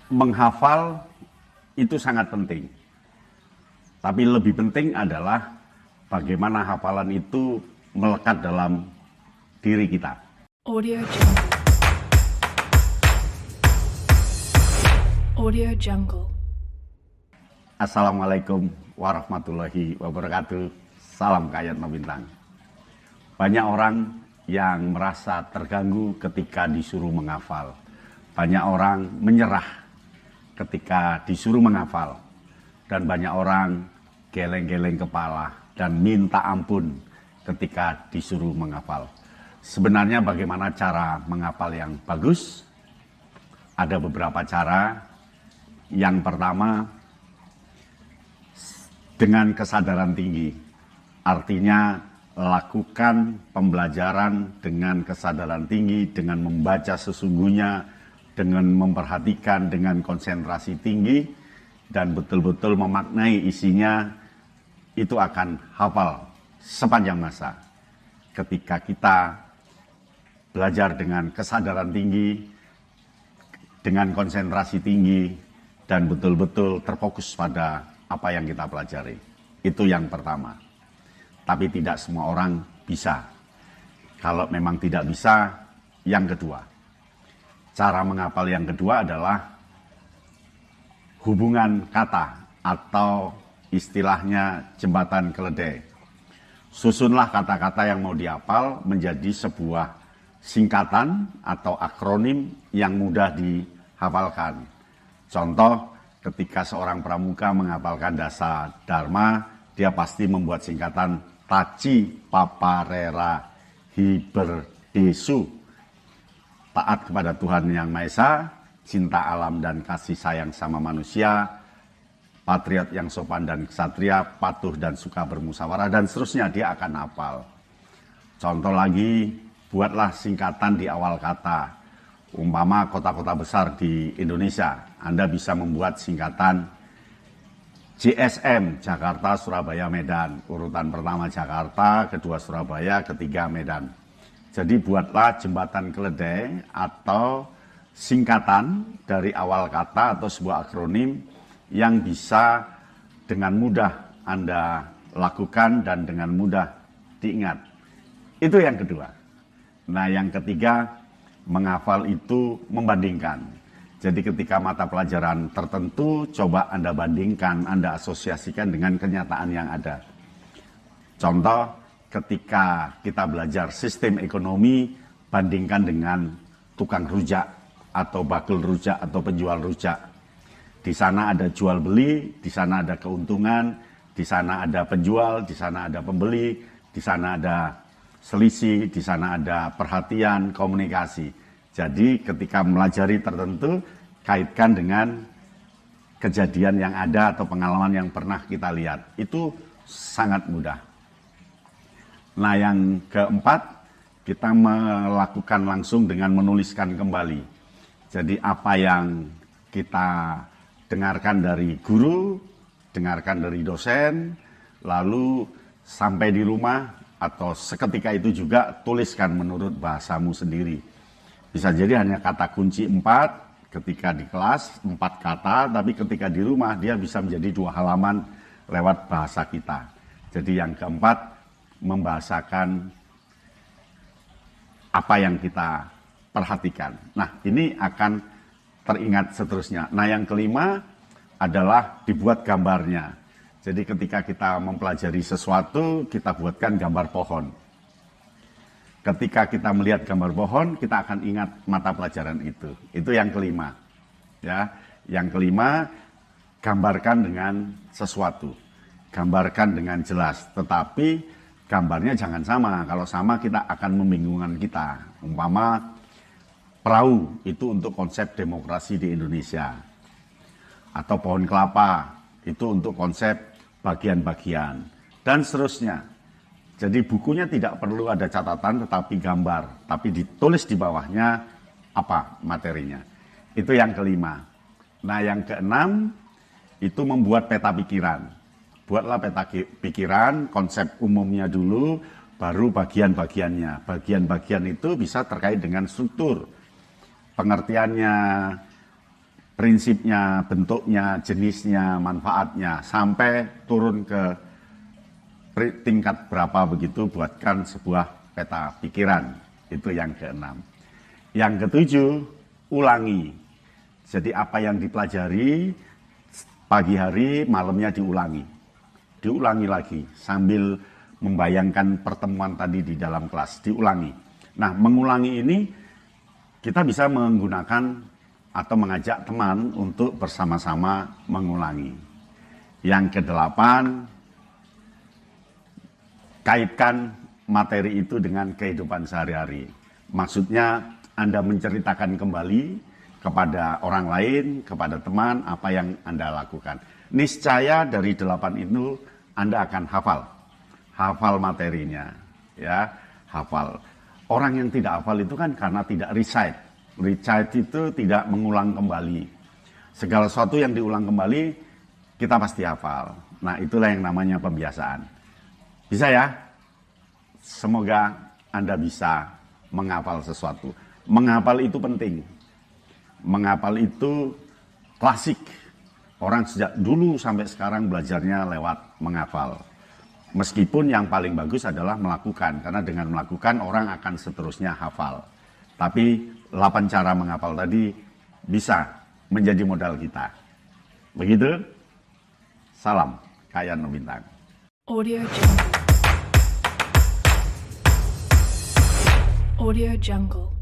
menghafal itu sangat penting. Tapi lebih penting adalah bagaimana hafalan itu melekat dalam diri kita. Audio Jungle. Audio Jungle. Assalamualaikum warahmatullahi wabarakatuh. Salam Kayat Bintang. Banyak orang yang merasa terganggu ketika disuruh menghafal. Banyak orang menyerah ketika disuruh menghafal. Dan banyak orang geleng-geleng kepala dan minta ampun ketika disuruh menghafal. Sebenarnya bagaimana cara menghafal yang bagus? Ada beberapa cara. Yang pertama, dengan kesadaran tinggi. Artinya lakukan pembelajaran dengan kesadaran tinggi, dengan membaca sesungguhnya, dengan memperhatikan, dengan konsentrasi tinggi, dan betul-betul memaknai isinya, itu akan hafal sepanjang masa. Ketika kita belajar dengan kesadaran tinggi, dengan konsentrasi tinggi, dan betul-betul terfokus pada apa yang kita pelajari. Itu yang pertama. Tapi tidak semua orang bisa. Kalau memang tidak bisa, yang kedua. Cara menghafal yang kedua adalah hubungan kata atau istilahnya jembatan keledai. Susunlah kata-kata yang mau dihafal menjadi sebuah singkatan atau akronim yang mudah dihafalkan. Contoh, ketika seorang pramuka menghafalkan dasa dharma, dia pasti membuat singkatan Taci Paparera Hiberdesu. Taat kepada Tuhan Yang Maha Esa, cinta alam dan kasih sayang sama manusia, patriot yang sopan dan ksatria, patuh dan suka bermusyawarah, dan seterusnya. Dia akan hafal. Contoh lagi, buatlah singkatan di awal kata. Umpama kota-kota besar di Indonesia, Anda bisa membuat singkatan JSM, Jakarta, Surabaya, Medan. Urutan pertama Jakarta, kedua Surabaya, ketiga Medan. Jadi buatlah jembatan keledai atau singkatan dari awal kata atau sebuah akronim yang bisa dengan mudah Anda lakukan dan dengan mudah diingat. Itu yang kedua. Nah, yang ketiga, menghafal itu membandingkan. Jadi ketika mata pelajaran tertentu, coba Anda bandingkan, Anda asosiasikan dengan kenyataan yang ada. Contoh, ketika kita belajar sistem ekonomi, bandingkan dengan tukang rujak atau bakul rujak atau penjual rujak. Di sana ada jual beli, di sana ada keuntungan, di sana ada penjual, di sana ada pembeli, di sana ada selisih, di sana ada perhatian, komunikasi. Jadi ketika melajari tertentu, kaitkan dengan kejadian yang ada atau pengalaman yang pernah kita lihat. Itu sangat mudah. Nah, yang keempat, kita melakukan langsung dengan menuliskan kembali. Jadi apa yang kita dengarkan dari guru, dengarkan dari dosen, lalu sampai di rumah atau seketika itu juga tuliskan menurut bahasamu sendiri. Bisa jadi hanya kata kunci 4 ketika di kelas, 4 kata, tapi ketika di rumah dia bisa menjadi 2 halaman lewat bahasa kita. Jadi yang keempat, membahasakan apa yang kita perhatikan. Nah, ini akan teringat seterusnya. Nah, yang kelima adalah dibuat gambarnya. Jadi ketika kita mempelajari sesuatu, kita buatkan gambar pohon. Ketika kita melihat gambar pohon, kita akan ingat mata pelajaran itu. Itu yang kelima. Ya, yang kelima, gambarkan dengan sesuatu. Gambarkan dengan jelas, tetapi gambarnya jangan sama. Kalau sama kita akan membingungkan kita. Umpama perahu itu untuk konsep demokrasi di Indonesia. Atau pohon kelapa itu untuk konsep bagian-bagian. Dan seterusnya. Jadi bukunya tidak perlu ada catatan tetapi gambar. Tapi ditulis di bawahnya apa materinya. Itu yang kelima. Nah, yang keenam itu membuat peta pikiran. Buatlah peta pikiran, konsep umumnya dulu, baru bagian-bagiannya. Bagian-bagian itu bisa terkait dengan struktur, pengertiannya, prinsipnya, bentuknya, jenisnya, manfaatnya, sampai turun ke tingkat berapa begitu, buatkan sebuah peta pikiran. Itu yang keenam. Yang ketujuh, ulangi. Jadi apa yang dipelajari pagi hari, malamnya diulangi. Diulangi lagi sambil membayangkan pertemuan tadi di dalam kelas, diulangi. Nah, mengulangi ini kita bisa menggunakan atau mengajak teman untuk bersama-sama mengulangi. Yang kedelapan, kaitkan materi itu dengan kehidupan sehari-hari. Maksudnya Anda menceritakan kembali kepada orang lain, kepada teman, apa yang Anda lakukan. Niscaya dari 8 itu Anda akan hafal. Hafal materinya, ya, hafal. Orang yang tidak hafal itu kan karena tidak recite. Recite itu tidak mengulang kembali. Segala sesuatu yang diulang kembali, kita pasti hafal. Nah, itulah yang namanya pembiasaan. Bisa ya? Semoga Anda bisa menghafal sesuatu. Menghafal itu penting. Menghafal itu klasik. Orang sejak dulu sampai sekarang belajarnya lewat menghafal. Meskipun yang paling bagus adalah melakukan. Karena dengan melakukan orang akan seterusnya hafal. Tapi 8 cara menghafal tadi bisa menjadi modal kita. Begitu? Salam, Kayan Bintang. Audio Jungle. Audio Jungle.